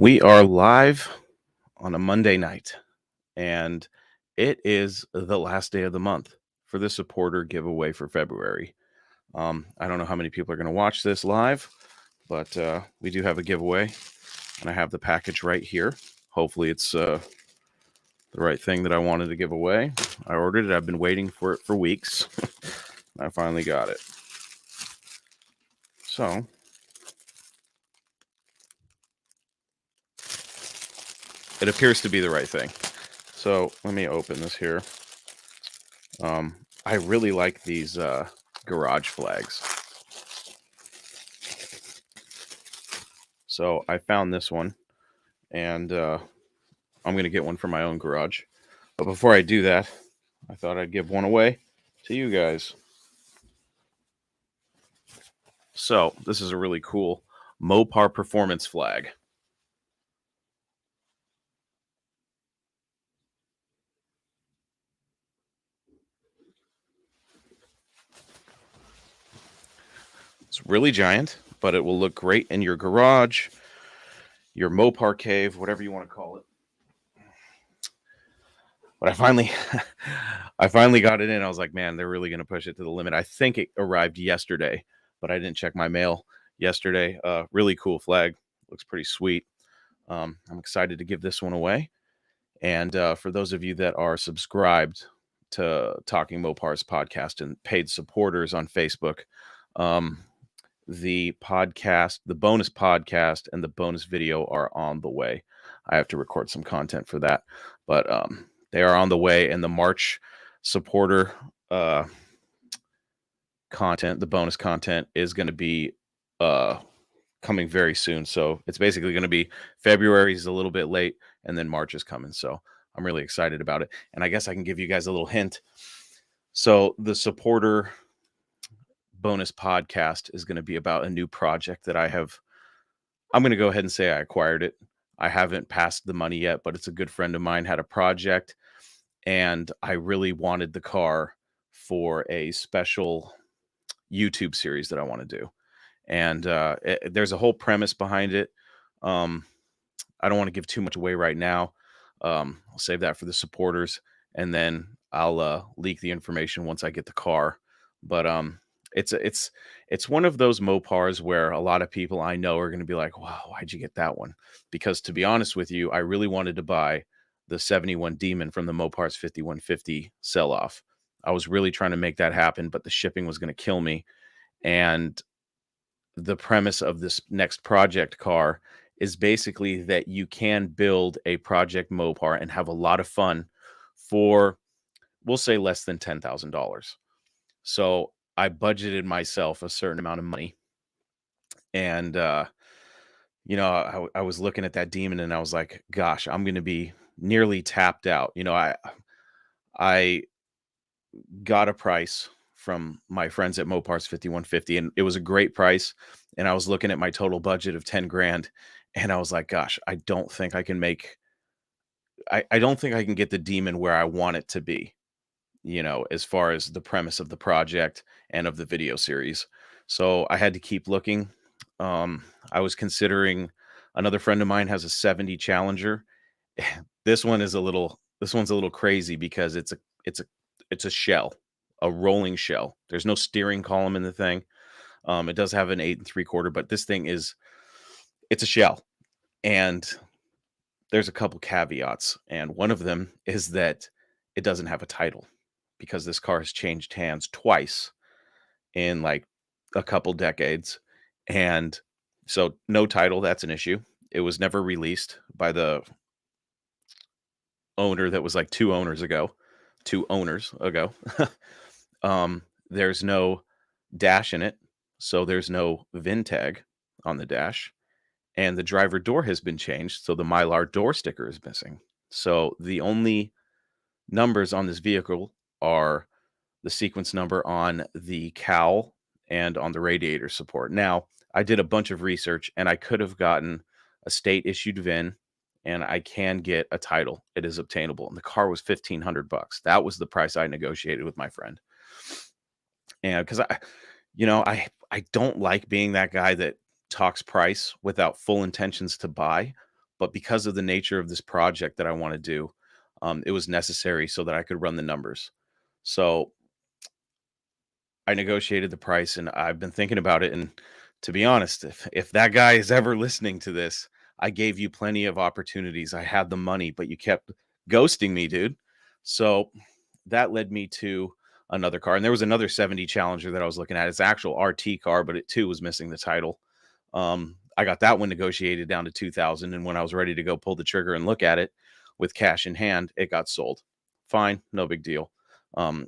We are live on a Monday night, and it is the last day of the month for the supporter giveaway for February. I don't know how many people are going to watch this live, but we do have a giveaway, and I have the package right here. Hopefully, it's the right thing that I wanted to give away. I ordered it. I've been waiting for it for weeks. I finally got it. So, it appears to be the right thing. So, let me open this here. I really like these garage flags. So I found this one, and I'm going to get one for my own garage. But before I do that, I thought I'd give one away to you guys. So this is a really cool Mopar performance flag. It's really giant, but it will look great in your garage, your Mopar cave, whatever you want to call it. But I finally got it in. I was like, man, they're really going to push it to the limit. I think it arrived yesterday, but I didn't check my mail yesterday. Really cool flag. Looks pretty sweet. I'm excited to give this one away. And for those of you that are subscribed to Talking Mopar's podcast and paid supporters on Facebook, the podcast, the bonus podcast, and the bonus video are on the way. I have to record some content for that, but they are on the way. And the March supporter content, the bonus content, is going to be coming very soon. So it's basically going to be February is a little bit late, and then March is coming. So I'm really excited about it. And I guess I can give you guys a little hint. So the supporter bonus podcast is going to be about a new project that I'm going to go ahead and say I acquired it. I haven't passed the money yet, but it's a good friend of mine had a project, and I really wanted the car for a special YouTube series that I want to do. And there's a whole premise behind it. I don't want to give too much away right now. I'll save that for the supporters, and then I'll leak the information once I get the car. But it's one of those Mopars where a lot of people I know are going to be like, "Wow, why'd you get that one?" Because to be honest with you, I really wanted to buy the 71 Demon from the Mopar's 5150 sell-off. I was really trying to make that happen, but the shipping was going to kill me. And the premise of this next project car is basically that you can build a project Mopar and have a lot of fun for, we'll say, less than $10,000. So I budgeted myself a certain amount of money, and I was looking at that Demon, and I was like, gosh, I'm going to be nearly tapped out. I got a price from my friends at Mopar's 5150, and it was a great price. And I was looking at my total budget of 10 grand, and I was like, gosh, I don't think I can get the Demon where I want it to be, as far as the premise of the project and of the video series. So I had to keep looking. I was considering, another friend of mine has a 70 Challenger. This one's a little crazy because it's a shell, a rolling shell. There's no steering column in the thing. It does have an 8 3/4, but this thing it's a shell. And there's a couple caveats. And one of them is that it doesn't have a title, because this car has changed hands twice in like a couple decades. And so no title, that's an issue. It was never released by the owner that was like two owners ago. There's no dash in it, so there's no VIN tag on the dash, and the driver door has been changed, so the Mylar door sticker is missing. So the only numbers on this vehicle are the sequence number on the cowl and on the radiator support. Now, I did a bunch of research, and I could have gotten a state issued VIN, and I can get a title. It is obtainable. And the car was $1,500. That was the price I negotiated with my friend. And because I don't like being that guy that talks price without full intentions to buy. but because of the nature of this project that I want to do, it was necessary so that I could run the numbers. So I negotiated the price, and I've been thinking about it. And to be honest, if that guy is ever listening to this, I gave you plenty of opportunities. I had the money, but you kept ghosting me, dude. So that led me to another car. And there was another 70 Challenger that I was looking at. It's an actual RT car, but it too was missing the title. I got that one negotiated down to 2,000, and when I was ready to go pull the trigger and look at it with cash in hand, it got sold. Fine, no big deal.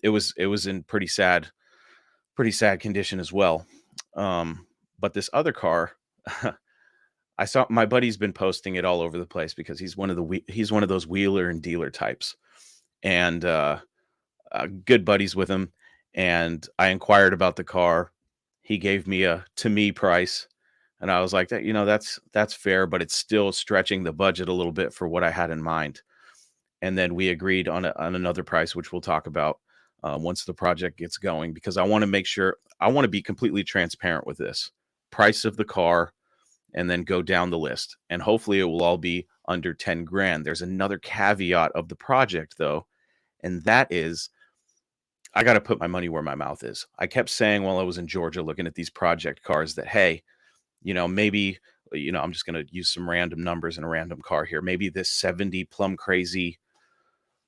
It was in pretty sad condition as well. But this other car, I saw my buddy's been posting it all over the place because he's one of those wheeler and dealer types, and good buddies with him. And I inquired about the car. He gave me a to me price, and I was like, that that's fair, but it's still stretching the budget a little bit for what I had in mind. And then we agreed on another price, which we'll talk about once the project gets going, because I want to make sure I want to be completely transparent with this price of the car, and then go down the list. And hopefully it will all be under 10 grand. There's another caveat of the project though, and that is I got to put my money where my mouth is. I kept saying while I was in Georgia looking at these project cars that, hey, maybe, I'm just going to use some random numbers in a random car here. Maybe this 70 Plum Crazy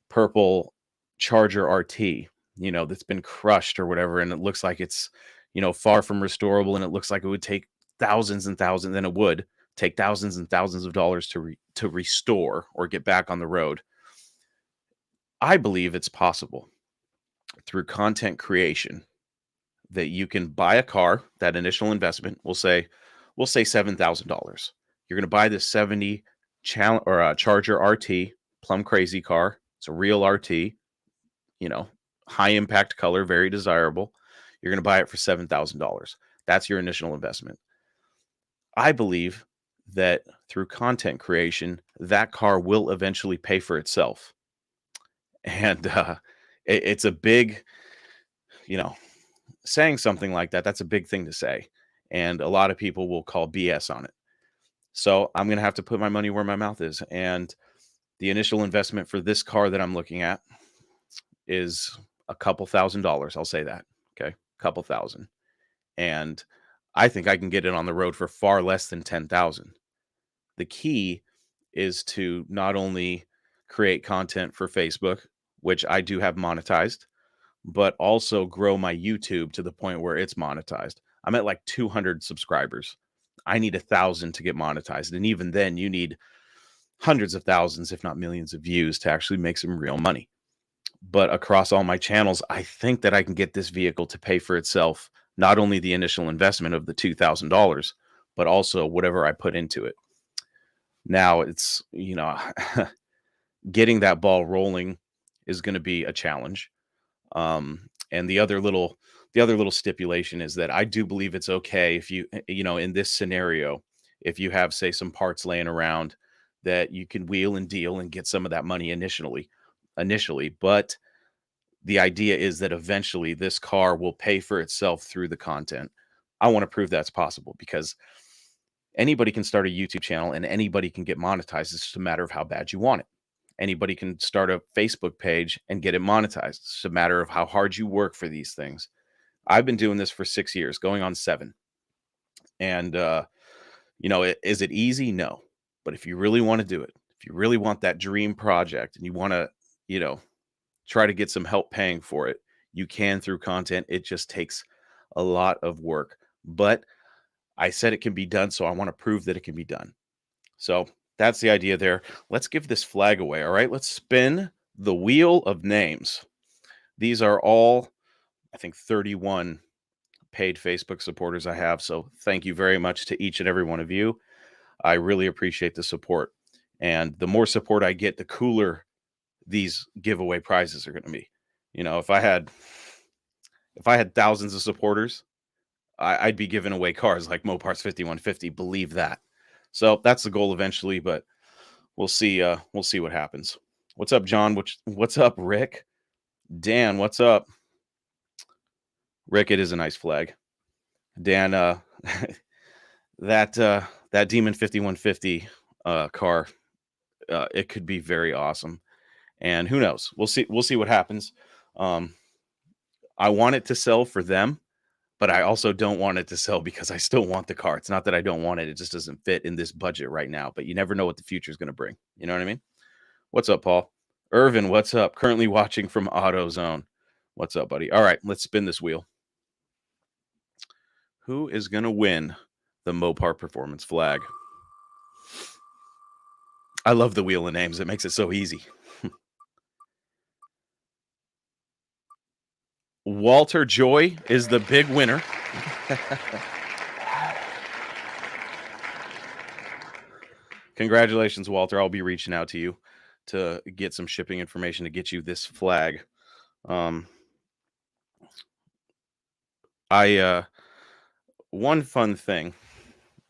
purple Charger RT, that's been crushed or whatever, and it looks like it's, far from restorable, and it looks like it would take thousands and thousands, and it would take thousands and thousands of dollars to restore or get back on the road. I believe it's possible through content creation that you can buy a car. That initial investment, we'll say $7,000. You're going to buy this 70 Charger RT Plum Crazy car. It's a real RT, high impact color, very desirable. You're going to buy it for $7,000. That's your initial investment. I believe that through content creation, that car will eventually pay for itself. And it's a big, saying something like that, that's a big thing to say. And a lot of people will call BS on it. So I'm going to have to put my money where my mouth is. And the initial investment for this car that I'm looking at is a couple $1,000s. I'll say that. Okay. Couple thousand. And I think I can get it on the road for far less than 10,000. The key is to not only create content for Facebook, which I do have monetized, but also grow my YouTube to the point where it's monetized. I'm at like 200 subscribers. I need 1,000 to get monetized. And even then you need hundreds of thousands, if not millions of views to actually make some real money. But across all my channels, I think that I can get this vehicle to pay for itself, not only the initial investment of the $2,000, but also whatever I put into it. Now it's, getting that ball rolling is going to be a challenge. And the other little stipulation is that I do believe it's okay if in this scenario, if you have, say, some parts laying around, that you can wheel and deal and get some of that money initially. But the idea is that eventually this car will pay for itself through the content. I want to prove that's possible, because anybody can start a YouTube channel and anybody can get monetized. It's just a matter of how bad you want it. Anybody can start a Facebook page and get it monetized. It's a matter of how hard you work for these things. I've been doing this for 6 years, going on 7. And, is it easy? No. But if you really want to do it, if you really want that dream project and you want to, try to get some help paying for it, you can through content. It just takes a lot of work. But I said it can be done, so I want to prove that it can be done. So that's the idea there. Let's give this flag away. All right, let's spin the wheel of names. These are all, I think, 31 paid Facebook supporters I have. So thank you very much to each and every one of you. I really appreciate the support. And the more support I get, the cooler these giveaway prizes are going to be. If I had thousands of supporters, I'd be giving away cars like Mopar's 5150. Believe that. So that's the goal eventually, but we'll see. We'll see what happens. What's up, John? What's up, Rick? Dan, what's up? Rick, it is a nice flag. Dan, that Demon 5150, car, it could be very awesome. And who knows? We'll see what happens. Um, I want it to sell for them, but I also don't want it to sell because I still want the car. It's not that I don't want it. It just doesn't fit in this budget right now. But you never know what the future is going to bring. You know what I mean? What's up, Paul? Irvin, what's up? Currently watching from AutoZone. What's up, buddy? All right, let's spin this wheel. Who is going to win the Mopar Performance Flag? I love the wheel of names. It makes it so easy. Walter Joy is the big winner. Congratulations, Walter. I'll be reaching out to you to get some shipping information to get you this flag. I one fun thing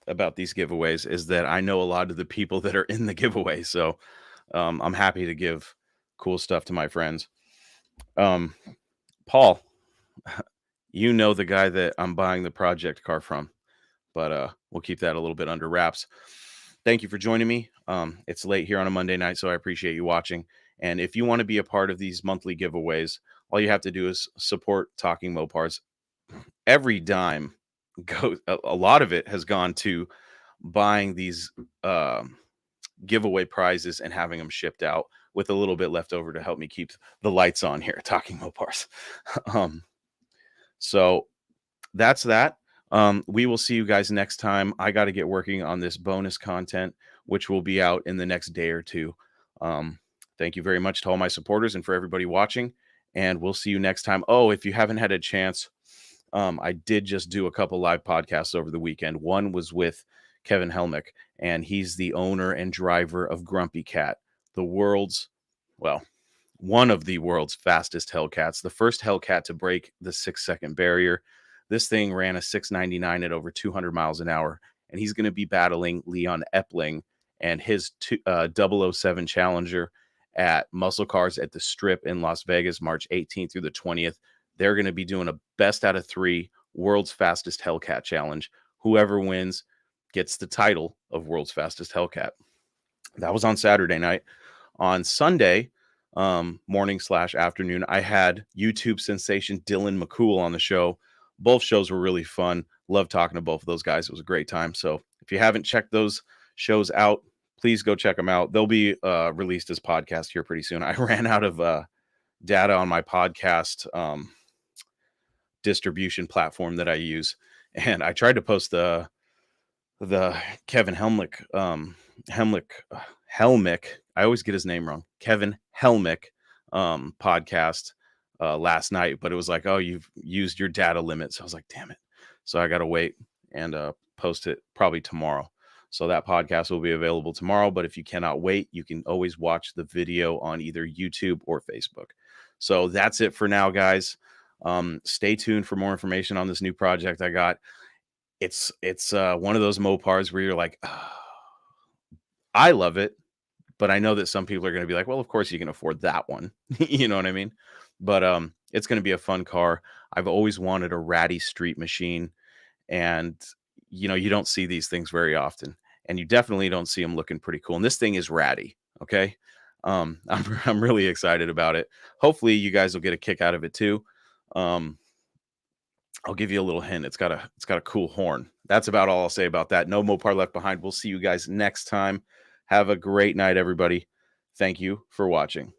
about these giveaways is that I know a lot of the people that are in the giveaway, so I'm happy to give cool stuff to my friends. Paul, you know the guy that I'm buying the project car from, but we'll keep that a little bit under wraps. Thank you for joining me. It's late here on a Monday night, so I appreciate you watching. And if you want to be a part of these monthly giveaways, all you have to do is support Talking Mopars. Every dime goes, a lot of it has gone to buying these giveaway prizes and having them shipped out, with a little bit left over to help me keep the lights on here at Talking Mopars. So that's that. We will see you guys next time. I got to get working on this bonus content, which will be out in the next day or two. Thank you very much to all my supporters and for everybody watching. And we'll see you next time. Oh, if you haven't had a chance, I did just do a couple live podcasts over the weekend. One was with Kevin Helmick, and he's the owner and driver of Grumpy Cat, the world's, well, one of the world's fastest Hellcats, the first Hellcat to break the 6-second barrier. This thing ran a 699 at over 200 miles an hour, and he's going to be battling Leon Epling and his 007 Challenger at Muscle Cars at the Strip in Las Vegas, March 18th through the 20th. They're going to be doing a best out of 3 world's fastest Hellcat challenge. Whoever wins gets the title of world's fastest Hellcat. That was on Saturday night. On Sunday morning/afternoon, I had YouTube sensation Dylan McCool on the show. Both shows were really fun. Love talking to both of those guys. It was a great time. So if you haven't checked those shows out, please go check them out. They'll be released as podcast here pretty soon. I ran out of data on my podcast distribution platform that I use, and I tried to post the Kevin Helmick Helmick. I always get his name wrong. Kevin Helmick podcast last night, but it was like, oh, you've used your data limit. So I was like, damn it. So I got to wait and post it probably tomorrow. So that podcast will be available tomorrow. But if you cannot wait, you can always watch the video on either YouTube or Facebook. So that's it for now, guys. Stay tuned for more information on this new project I got. It's one of those Mopars where you're like, oh, I love it, but I know that some people are going to be like, well, of course you can afford that one. You know what I mean? But it's going to be a fun car. I've always wanted a ratty street machine, and you know, you don't see these things very often, and you definitely don't see them looking pretty cool. And this thing is ratty. Okay. I'm really excited about it. Hopefully you guys will get a kick out of it too. I'll give you a little hint. It's got a cool horn. That's about all I'll say about that. No Mopar left behind. We'll see you guys next time. Have a great night, everybody. Thank you for watching.